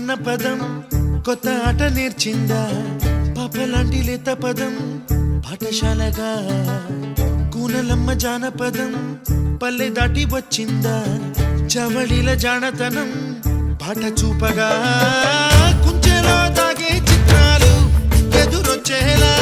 అన్న పదం కొత్త ఆట నేర్చిందా పాపలాంటి లేత పదం పాఠశాలగా కూనలమ్మ జానపదం పల్లె దాటి వచ్చిందా చవళిల జానతనం పాట చూపగా కుంచెలో తాగే చిత్రాలు ఎదురొచ్చేలా